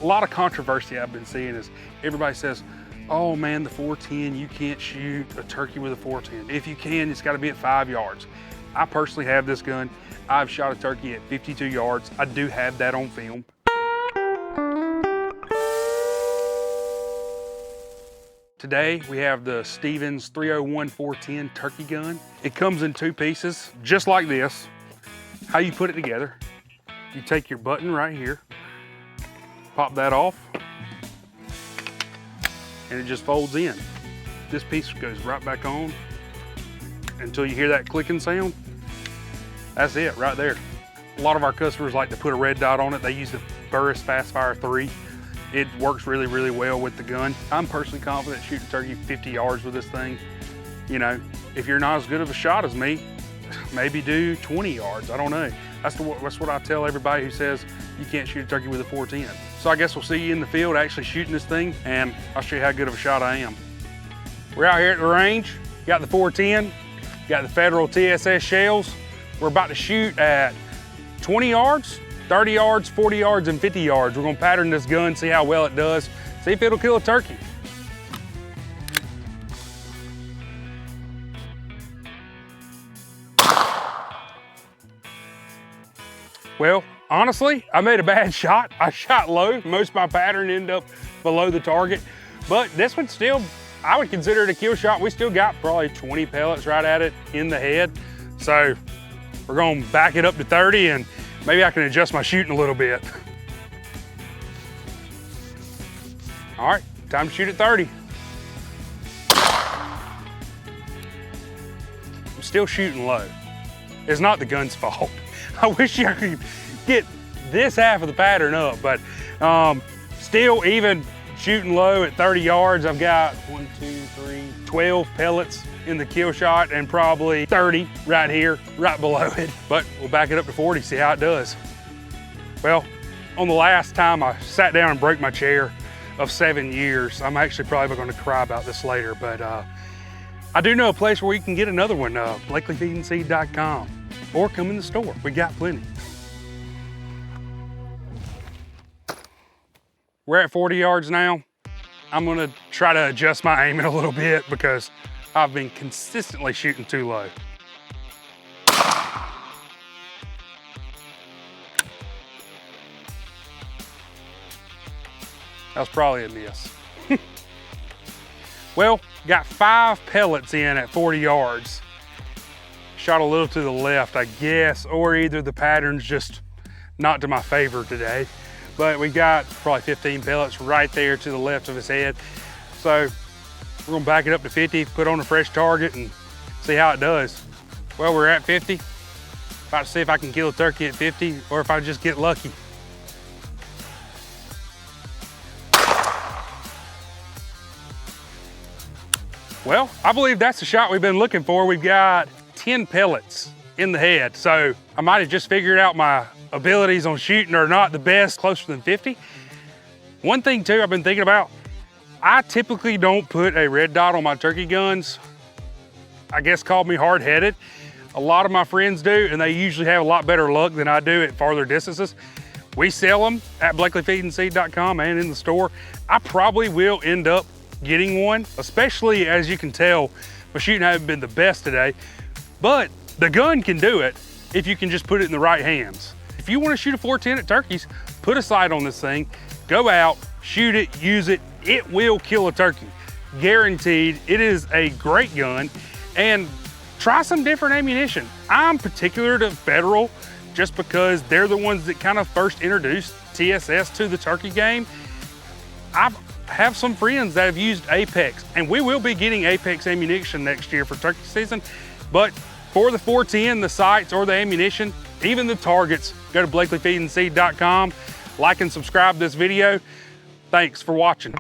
A lot of controversy I've been seeing is everybody says, oh man, the 410, you can't shoot a turkey with a 410. If you can, it's gotta be at 5 yards. I personally have this gun. I've shot a turkey at 52 yards. I do have that on film. Today, we have the Stevens 301 410 turkey gun. It comes in 2 pieces, just like this. How you put it together, you take your button right here, pop that off, and it just folds in. This piece goes right back on until you hear that clicking sound. That's it right there. A lot of our customers like to put a red dot on it. They use the Burris Fastfire 3. It works really, really well with the gun. I'm personally confident shooting turkey 50 yards with this thing. You know, if you're not as good of a shot as me, maybe do 20 yards, I don't know. That's what I tell everybody who says you can't shoot a turkey with a 410. So I guess we'll see you in the field actually shooting this thing, and I'll show you how good of a shot I am. We're out here at the range, got the 410, got the Federal TSS shells. We're about to shoot at 20 yards, 30 yards, 40 yards, and 50 yards. We're gonna pattern this gun, see how well it does, see if it'll kill a turkey. Well, honestly, I made a bad shot. I shot low. Most of my pattern ended up below the target, but this one still, I would consider it a kill shot. We still got probably 20 pellets right at it in the head. So we're gonna back it up to 30 and maybe I can adjust my shooting a little bit. All right, time to shoot at 30. I'm still shooting low. It's not the gun's fault. I wish I could get this half of the pattern up, but still even shooting low at 30 yards, I've got 12 pellets in the kill shot and probably 30 right here, right below it. But we'll back it up to 40, see how it does. Well, on the last time I sat down and broke my chair of 7 years, I'm actually probably gonna cry about this later, but I do know a place where you can get another one, BlakelyFeedandSeed.com, or come in the store, we got plenty. We're at 40 yards now. I'm gonna try to adjust my aiming a little bit because I've been consistently shooting too low. That was probably a miss. Well, got 5 pellets in at 40 yards. Shot a little to the left, I guess, or either the pattern's just not to my favor today. But we got probably 15 pellets right there to the left of his head. So we're gonna back it up to 50, put on a fresh target and see how it does. Well, we're at 50. About to see if I can kill a turkey at 50 or if I just get lucky. Well, I believe that's the shot we've been looking for. We've got 10 pellets in the head. So I might have just figured out my abilities on shooting are not the best, closer than 50. One thing too I've been thinking about, I typically don't put a red dot on my turkey guns. I guess call me hard-headed. A lot of my friends do, and they usually have a lot better luck than I do at farther distances. We sell them at BlakelyFeedandSeed.com and in the store. I probably will end up getting one, especially as you can tell, my shooting hasn't been the best today, but the gun can do it if you can just put it in the right hands. If you want to shoot a 410 at turkeys, put a sight on this thing, go out, shoot it, use it, it will kill a turkey. Guaranteed. It is a great gun, and try some different ammunition. I'm particular to Federal just because they're the ones that kind of first introduced TSS to the turkey game. I have some friends that have used Apex, and we will be getting Apex ammunition next year for turkey season, but for the 410, the sights or the ammunition, even the targets, go to BlakelyFeedandSeed.com, like and subscribe to this video. Thanks for watching.